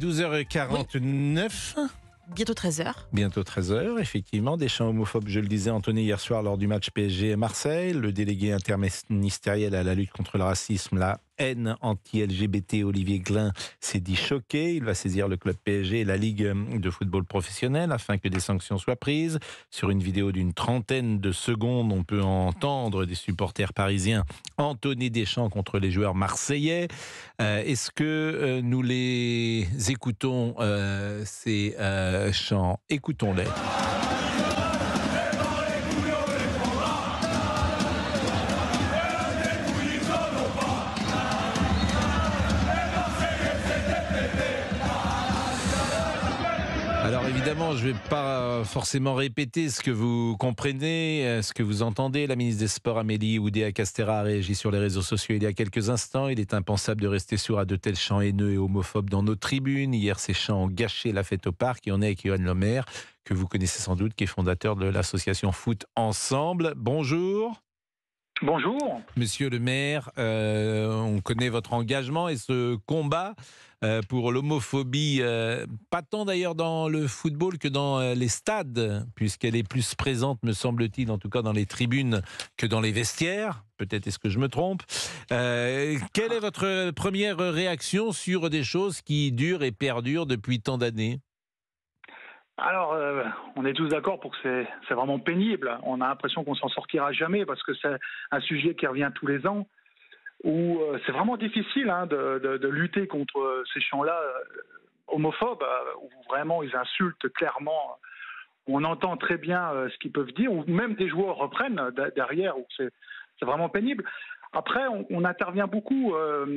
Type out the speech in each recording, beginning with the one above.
12h49. Bientôt 13h. Bientôt 13h, effectivement. Des chants homophobes, je le disais, entonnés hier soir lors du match PSG Marseille. Le délégué interministériel à la lutte contre le racisme, la haine anti-LGBT, Olivier Glin, s'est dit choqué. Il va saisir le club PSG et la Ligue de football professionnel afin que des sanctions soient prises. Sur une vidéo d'une trentaine de secondes, on peut entendre des supporters parisiens entonner des chants contre les joueurs marseillais. Est-ce que nous les écoutons, ces chants? Écoutons-les. Alors évidemment, je ne vais pas forcément répéter ce que vous comprenez, ce que vous entendez. La ministre des Sports, Amélie Oudéa-Castéra, a réagi sur les réseaux sociaux il y a quelques instants. Il est impensable de rester sourd à de tels chants haineux et homophobes dans nos tribunes. Hier, ces chants ont gâché la fête au parc. Et on est avec Johan Lemaire, que vous connaissez sans doute, qui est fondateur de l'association Foot Ensemble. Bonjour. Bonjour. Monsieur le maire, on connaît votre engagement et ce combat pour l'homophobie, pas tant d'ailleurs dans le football que dans les stades, puisqu'elle est plus présente, me semble-t-il, en tout cas dans les tribunes, que dans les vestiaires. Peut-être est-ce que je me trompe. Quelle est votre première réaction sur des choses qui durent et perdurent depuis tant d'années ? Alors, on est tous d'accord pour que c'est vraiment pénible. On a l'impression qu'on s'en sortira jamais parce que c'est un sujet qui revient tous les ans où c'est vraiment difficile de lutter contre ces chants-là homophobes où vraiment ils insultent clairement, où on entend très bien ce qu'ils peuvent dire, ou même des joueurs reprennent derrière, où c'est vraiment pénible. Après, on intervient beaucoup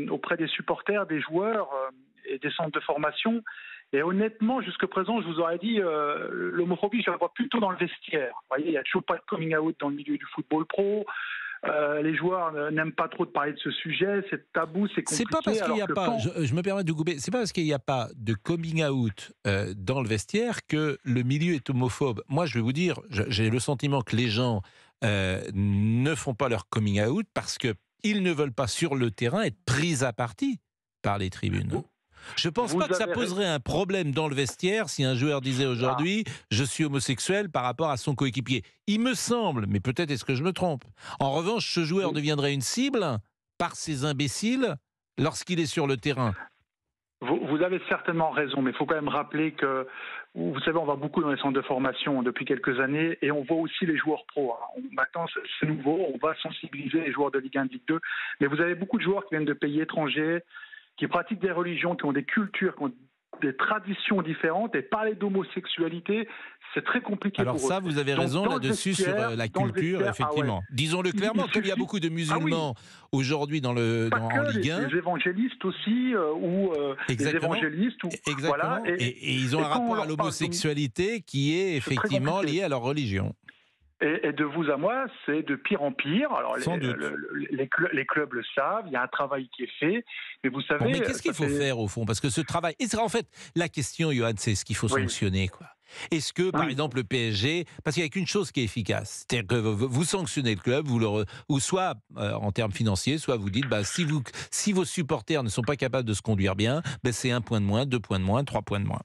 auprès des supporters, des joueurs et des centres de formation. Et honnêtement, jusqu'à présent, je vous aurais dit, l'homophobie, je la vois plutôt dans le vestiaire. Vous voyez, il n'y a toujours pas de coming out dans le milieu du football pro. Les joueurs n'aiment pas trop de parler de ce sujet. C'est tabou, c'est compliqué. C'est pas parce qu'il n'y a pas, je me permets de vous couper, c'est pas parce qu'il n'y a pas de coming out dans le vestiaire que le milieu est homophobe. Moi, je vais vous dire, j'ai le sentiment que les gens ne font pas leur coming out parce qu'ils ne veulent pas sur le terrain être pris à partie par les tribunes. Je ne pense pas que ça poserait un problème dans le vestiaire si un joueur disait aujourd'hui « je suis homosexuel » par rapport à son coéquipier. Il me semble, mais peut-être est-ce que je me trompe. En revanche, ce joueur deviendrait une cible par ces imbéciles lorsqu'il est sur le terrain. Vous avez certainement raison, mais il faut quand même rappeler que, vous savez, on va beaucoup dans les centres de formation depuis quelques années et on voit aussi les joueurs pros. Maintenant, c'est nouveau, on va sensibiliser les joueurs de Ligue 1, de Ligue 2, mais vous avez beaucoup de joueurs qui viennent de pays étrangers, qui pratiquent des religions, qui ont des cultures, qui ont des traditions différentes, et parler d'homosexualité, c'est très compliqué pour eux. Alors ça, vous avez raison là-dessus sur la culture, effectivement. Disons-le clairement, comme il y a beaucoup de musulmans aujourd'hui en Ligue 1. Les évangélistes aussi, les évangélistes. Exactement, voilà, et ils ont un rapport à l'homosexualité qui est effectivement lié à leur religion. Et de vous à moi, c'est de pire en pire. Alors les clubs le savent, il y a un travail qui est fait, mais vous savez... mais qu'est-ce qu'il faut faire au fond ? Parce que ce travail... Et en fait, la question, Johan, c'est ce qu'il faut sanctionner, quoi. Est-ce que, par exemple, le PSG... Parce qu'il n'y a qu'une chose qui est efficace, c'est-à-dire que vous sanctionnez le club, ou soit en termes financiers, soit vous dites, si vos supporters ne sont pas capables de se conduire bien, c'est 1 point de moins, 2 points de moins, 3 points de moins.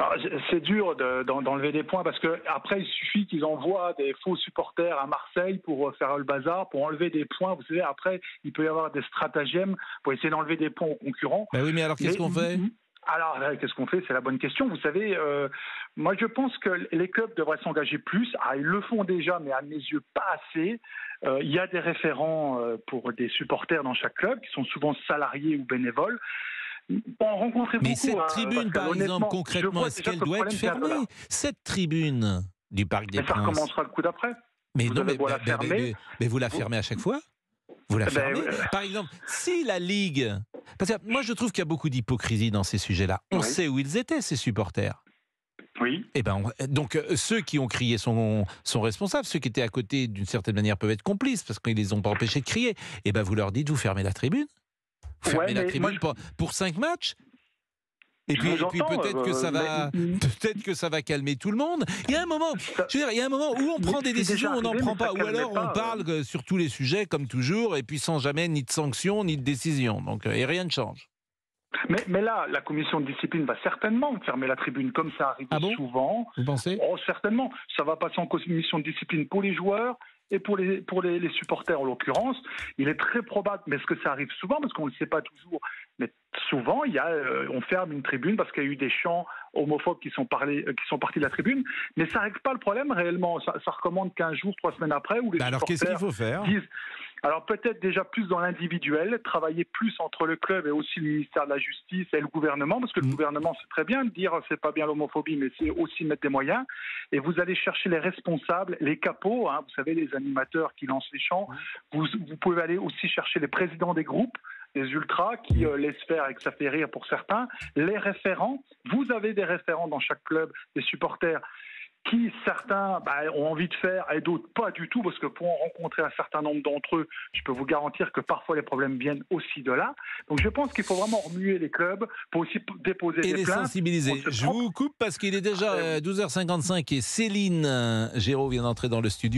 Alors, c'est dur d'enlever des points parce que après il suffit qu'ils envoient des faux supporters à Marseille pour faire le bazar, pour enlever des points. Vous savez, après il peut y avoir des stratagèmes pour essayer d'enlever des points aux concurrents. Oui, mais alors qu'est-ce qu'on fait ? Alors, qu'est-ce qu'on fait ? C'est la bonne question. Vous savez, moi je pense que les clubs devraient s'engager plus. Ils le font déjà, mais à mes yeux pas assez. Il y a des référents pour des supporters dans chaque club qui sont souvent salariés ou bénévoles. Mais cette tribune, par exemple, concrètement, est-ce qu'elle doit être fermée ? Cette tribune du Parc des Princes. Ça recommencera le coup d'après. Mais vous la fermez à chaque fois ? Vous la fermez ? Par exemple, si la Ligue... Parce que moi, je trouve qu'il y a beaucoup d'hypocrisie dans ces sujets-là. On sait où ils étaient, ces supporters. Oui. Donc, ceux qui ont crié sont responsables. Ceux qui étaient à côté, d'une certaine manière, peuvent être complices parce qu'ils ne les ont pas empêchés de crier. Vous leur dites, vous fermez la tribune ? Fermer la tribune pour 5 matchs. Et puis peut-être que ça va calmer tout le monde. Il y a un moment, où on prend des décisions, on n'en prend pas, ou alors on parle sur tous les sujets comme toujours, et puis sans jamais ni de sanctions ni de décisions. Donc et rien ne change. Mais là, la commission de discipline va certainement fermer la tribune, comme ça arrive Ah bon? souvent. Vous pensez? Oh, certainement. Ça va passer en commission de discipline pour les joueurs et pour les supporters en l'occurrence. Il est très probable, mais est-ce que ça arrive souvent? Parce qu'on ne le sait pas toujours. Mais souvent, on ferme une tribune parce qu'il y a eu des chants homophobes qui sont partis de la tribune. Mais ça ne règle pas le problème réellement. Ça recommande 15 jours, 3 semaines après, où les Alors qu'est-ce qu'il faut faire? disent... Alors peut-être déjà plus dans l'individuel, travailler plus entre le club et aussi le ministère de la Justice et le gouvernement, parce que le gouvernement c'est très bien de dire c'est pas bien l'homophobie, mais c'est aussi mettre des moyens. Et vous allez chercher les responsables, les capots, vous savez les animateurs qui lancent les chants. Vous pouvez aller aussi chercher les présidents des groupes, les ultras qui laissent faire et que ça fait rire pour certains. Les référents, vous avez des référents dans chaque club, des supporters qui certains ont envie de faire et d'autres pas du tout, parce que pour en rencontrer un certain nombre d'entre eux, je peux vous garantir que parfois les problèmes viennent aussi de là. Donc je pense qu'il faut vraiment remuer les clubs pour aussi déposer Et des les plaintes. sensibiliser. Je vous coupe parce qu'il est déjà 12h55 et Céline Géraud vient d'entrer dans le studio.